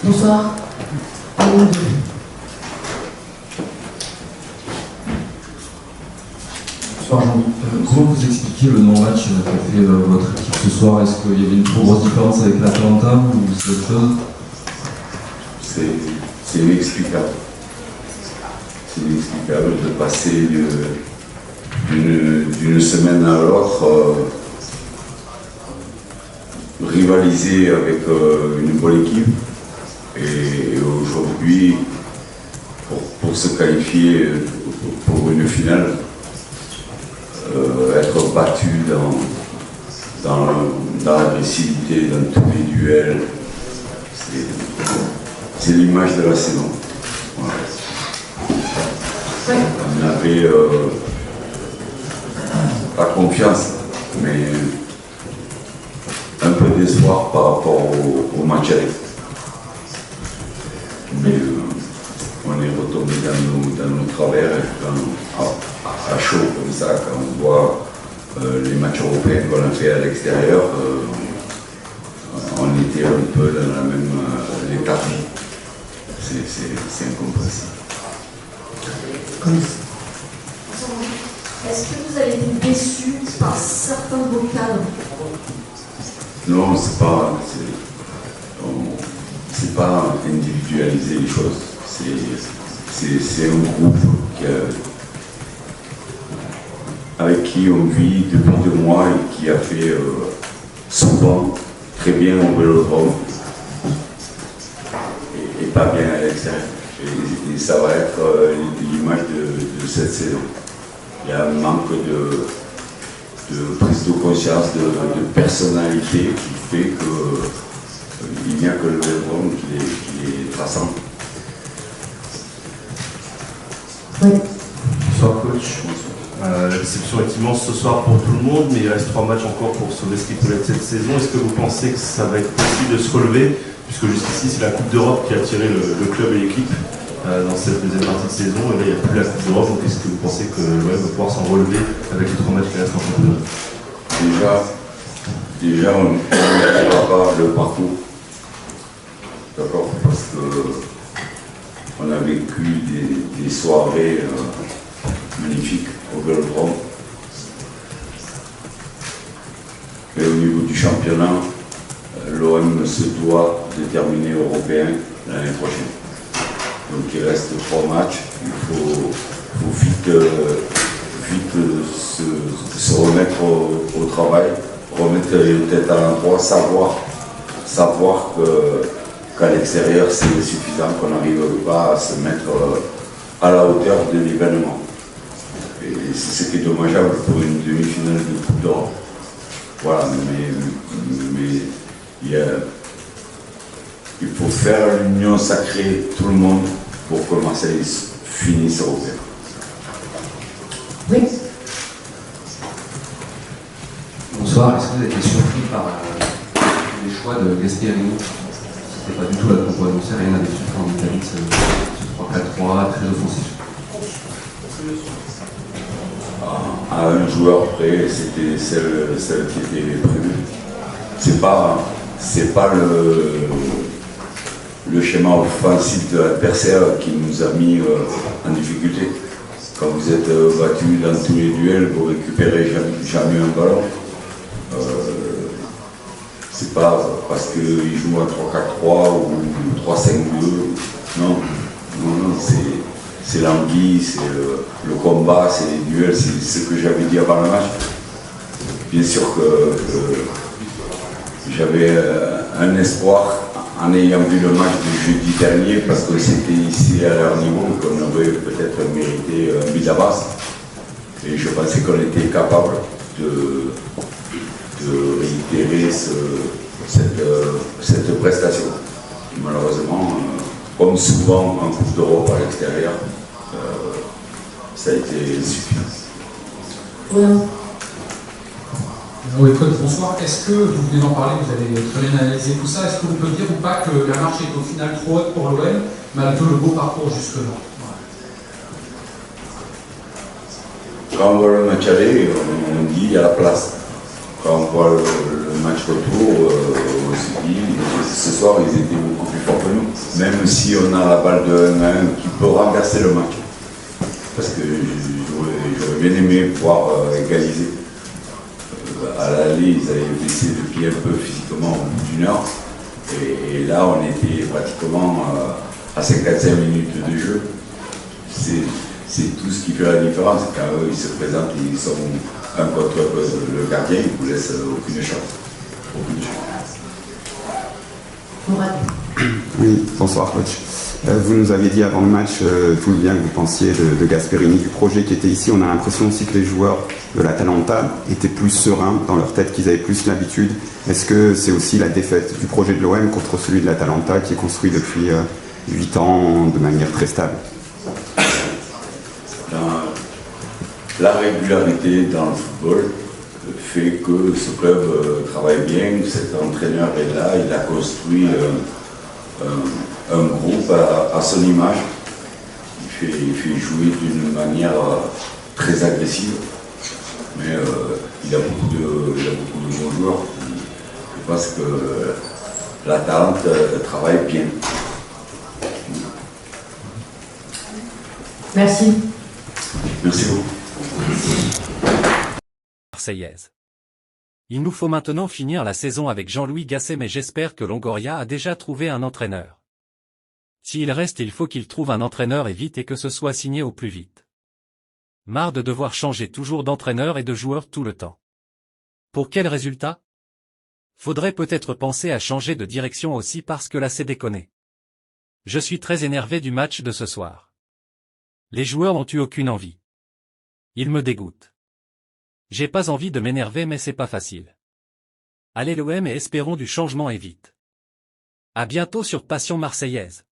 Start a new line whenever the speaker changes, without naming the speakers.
Bonsoir.
Bonsoir Jean. Comment vous expliquez le non-match qu'a fait votre équipe ce soir? Est-ce qu'il y avait une trop grosse différence avec l'Atalanta ou c'est autre chose?
C'est inexplicable. C'est inexplicable de passer d'une semaine à l'autre, rivaliser avec une bonne équipe et aujourd'hui, pour se qualifier pour une finale, être battu dans l'agressivité, dans tous les duels, c'est l'image de la saison. Voilà. On n'avait pas confiance, mais un peu d'espoir par rapport au match aller. Mais on est retombé dans nos travers à chaud comme ça, quand on voit les matchs européens qu'on a fait à l'extérieur, on était un peu dans la même léthargie. C'est incompréhensible.
Est-ce que vous avez été déçu par certains de vos cadres?
Non, c'est pas individualiser les choses. C'est un groupe avec qui on vit depuis 2 mois et qui a fait souvent très bien au Vélodrome et pas bien à l'extérieur. Et ça va être l'image de cette saison. Il y a un manque de prise de conscience, de personnalité qui fait qu'il n'y a que le Vélodrome qui est traçant.
Oui.
Bonsoir coach. La déception est immense ce soir pour tout le monde, mais il reste 3 matchs encore pour sauver ce qui peut être cette saison. Est-ce que vous pensez que ça va être possible de se relever, puisque jusqu'ici c'est la Coupe d'Europe qui a attiré le club et l'équipe dans cette deuxième partie de saison, et là il n'y a plus la Coupe d'Europe, donc est-ce que vous pensez que l'OM va pouvoir s'en relever avec les 3 matchs qui restent en championnat?
Déjà on ne verra pas le parcours, d'accord, parce qu'on a vécu des soirées magnifiques au Vélodrome. Mais au niveau du championnat, l'OM se doit de terminer européen l'année prochaine. Donc il reste 3 matchs, il faut vite se remettre au travail, remettre les têtes à l'endroit, savoir qu'à l'extérieur c'est suffisant, qu'on n'arrive pas à se mettre à la hauteur de l'événement. Et c'est ce qui est dommageable pour une demi-finale de Coupe d'Europe. Voilà, mais il faut faire l'union sacrée, tout le monde, pour que Marseille finisse européen.
Oui.
Bonsoir, est-ce que vous avez été surpris par les choix de Gasperini? C'était pas du tout la compo annoncée, rien n'avait su en Italie, ce 3-4-3 très offensif.
À un joueur près, c'était celle qui était prévue. C'est pas le schéma offensif de l'adversaire qui nous a mis en difficulté. Quand vous êtes battu dans tous les duels, vous récupérez jamais un ballon. C'est pas parce qu'il joue à 3-4-3 ou 3-5-2. Non, c'est l'envie, c'est le combat, c'est les duels, c'est ce que j'avais dit avant le match. Bien sûr que j'avais un espoir en ayant vu le match du jeudi dernier, parce que c'était ici à leur niveau qu'on aurait peut-être mérité un but d'avance. Et je pensais qu'on était capable de réitérer cette prestation. Malheureusement, comme souvent en Coupe d'Europe à l'extérieur, ça a été insuffisant.
Voilà.
Oui, coach, bonsoir. Est-ce que, vous venez d'en parler, vous avez très bien analysé tout ça, est-ce que vous pouvez dire ou pas que la marche est au final trop haute pour l'OM, malgré le beau parcours jusque-là?
Quand on voit le match aller, on dit il y a la place. Quand on voit le match retour, se dit, ce soir, ils étaient beaucoup plus forts que nous. Même si on a la balle de 1-1 qui peut renverser le match. Parce que j'aurais bien aimé pouvoir égaliser. À l'aller, ils avaient baissé le pied un peu physiquement au bout d'une heure. Et là, on était pratiquement à 55 minutes de jeu. C'est tout ce qui fait la différence. Quand eux, ils se présentent, ils sont un contre le gardien, ils ne vous laissent aucune chance. Aucune chance.
Oui, bonsoir coach. Vous nous aviez dit avant le match tout le bien que vous pensiez de Gasperini, du projet qui était ici. On a l'impression aussi que les joueurs de l'Atalanta étaient plus sereins dans leur tête, qu'ils avaient plus l'habitude. Est-ce que c'est aussi la défaite du projet de l'OM contre celui de l'Atalanta qui est construit depuis 8 ans de manière très stable?
La régularité dans le football fait que ce club travaille bien, cet entraîneur est là, il a construit un groupe à son image. Il fait jouer d'une manière très agressive, mais il a beaucoup de bons joueurs. Je pense que l'Atalante travaille bien.
Merci.
Merci beaucoup.
Marseillaise. Il nous faut maintenant finir la saison avec Jean-Louis Gasset, mais j'espère que Longoria a déjà trouvé un entraîneur. S'il reste, il faut qu'il trouve un entraîneur et vite, et que ce soit signé au plus vite. Marre de devoir changer toujours d'entraîneur et de joueur tout le temps. Pour quel résultat? Faudrait peut-être penser à changer de direction aussi, parce que là c'est déconné. Je suis très énervé du match de ce soir. Les joueurs n'ont eu aucune envie. Ils me dégoûtent. J'ai pas envie de m'énerver, mais c'est pas facile. Allez l'OM et espérons du changement et vite. À bientôt sur Passion Marseillaise.